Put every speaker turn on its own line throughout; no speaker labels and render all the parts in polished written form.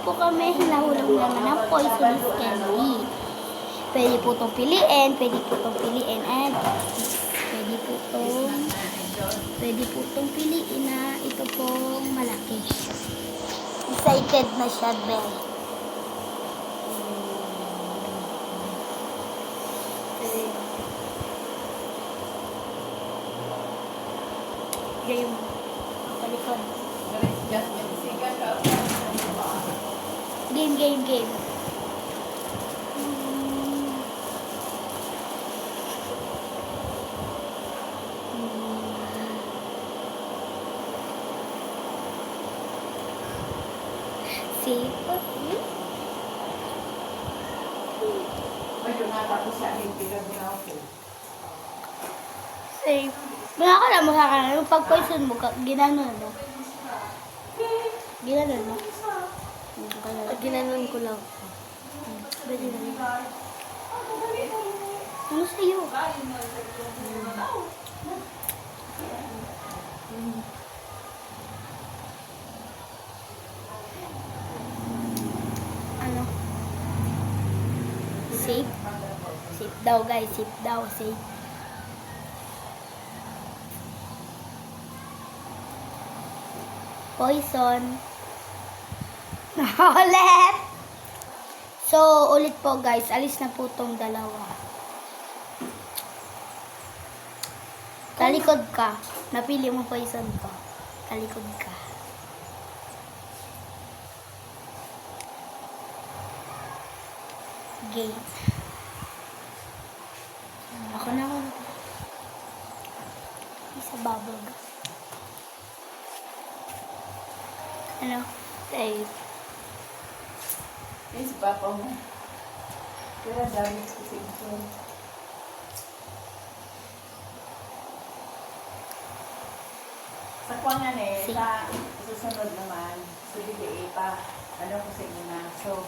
po kami hinahulog naman ng poisonous candy. Pwede po itong piliin, and pwede po itong piliin na ito pong malaki. Excited na siya, Bel. Game. Palikod. Game. Safe. Safe. Makakala mo sa kanan, yung pag-poison mo, ginanon mo. Ginanon mo? Ginanon ko lang. Pwede na yun. Ano sa'yo? Ano? Safe? Safe daw guys, safe daw, safe. Poison. Ulit! So, ulit po guys, alis na po tong dalawa. Talikod ka. Napili mo poison ko. Talikod ka. Game. Ako na. Isa bubble gum. Ano? Tayo.
Yes, papa mo. Kaya dami kasi ito. Sa kwangan sa susunod naman, sa DBA pa, ano ko sa inyo na. So,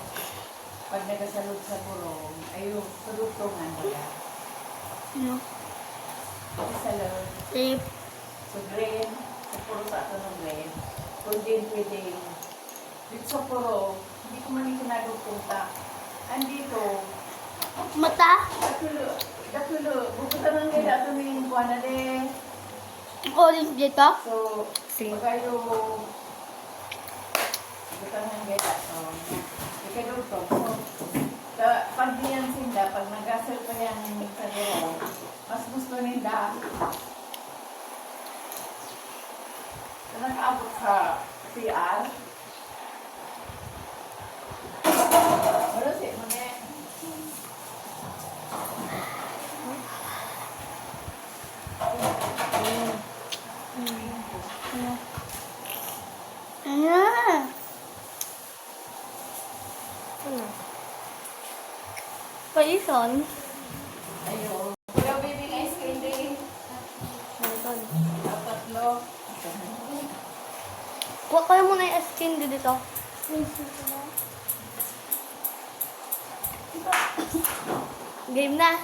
pag nagasalod sa burong, ayun, tulutungan nila.
Ano?
Salod.
Safe.
So, green, sa puro sa ito ng green. Kung din pwede, dito sa puro, hindi ko man yung nagpupunta. Andito,
Mata?
Datulo, bukutan ng kaya ito ng buwan na din.
Orange dito?
So, pagkayo, bukutan ng kaya ito. Ikaduto. So, pag diyan sila, pag nag-asal pa yan sa guro, mas gusto nila. So, nag-abot sa CR. Marusik mo niya.
Ano? Poison?
Ayun. Kuya, baby, ice candy. Tatlo.
Kuha ko na muna yung skin dito. Game na.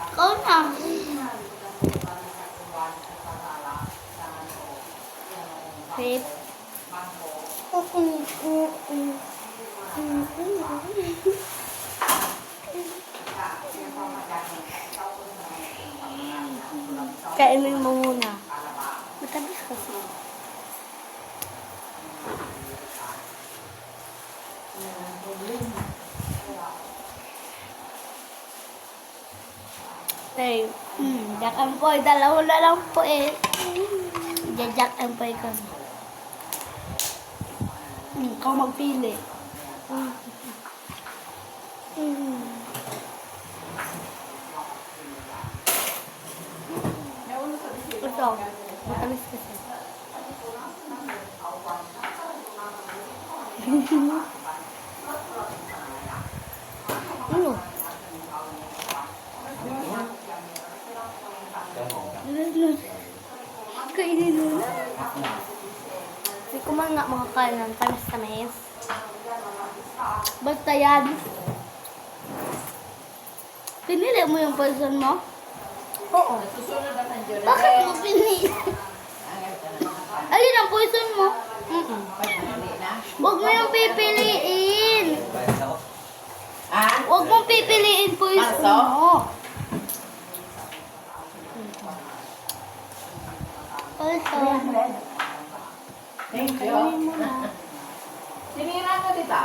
Ikaw na. Safe. Kainin mo muna. Matamis kasi. Tayo. Jack and Poy. Dalawa na lang po eh. Jack and Poy ka. Ikaw magpili. Ito. Matamis kasi. Ano? Kainin mo na. Hindi ko man nga makakain ng tamis-tamis. Basta yan. Pinili mo yung person mo? Oo.
Susunod na nandiyo na.
Bakit mo pinili?
Angat ka na.
Alin ang poison mo?
Pagmali na.
Huwag mo yung pipiliin.
Ah?
Huwag mong pipiliin poison
Marso?
mo. Poison.
Thank you. Sinira ko dito.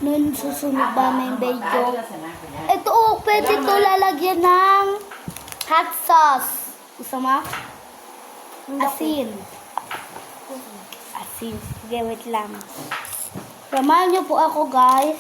Nun susunod namin video.
Tayo na sana ko yan.
Ito oh, pwede to lalagyan ng hot sauce. Gusto mo? Asin. Asin. Sige, wait lang. Samahan niyo po ako, guys.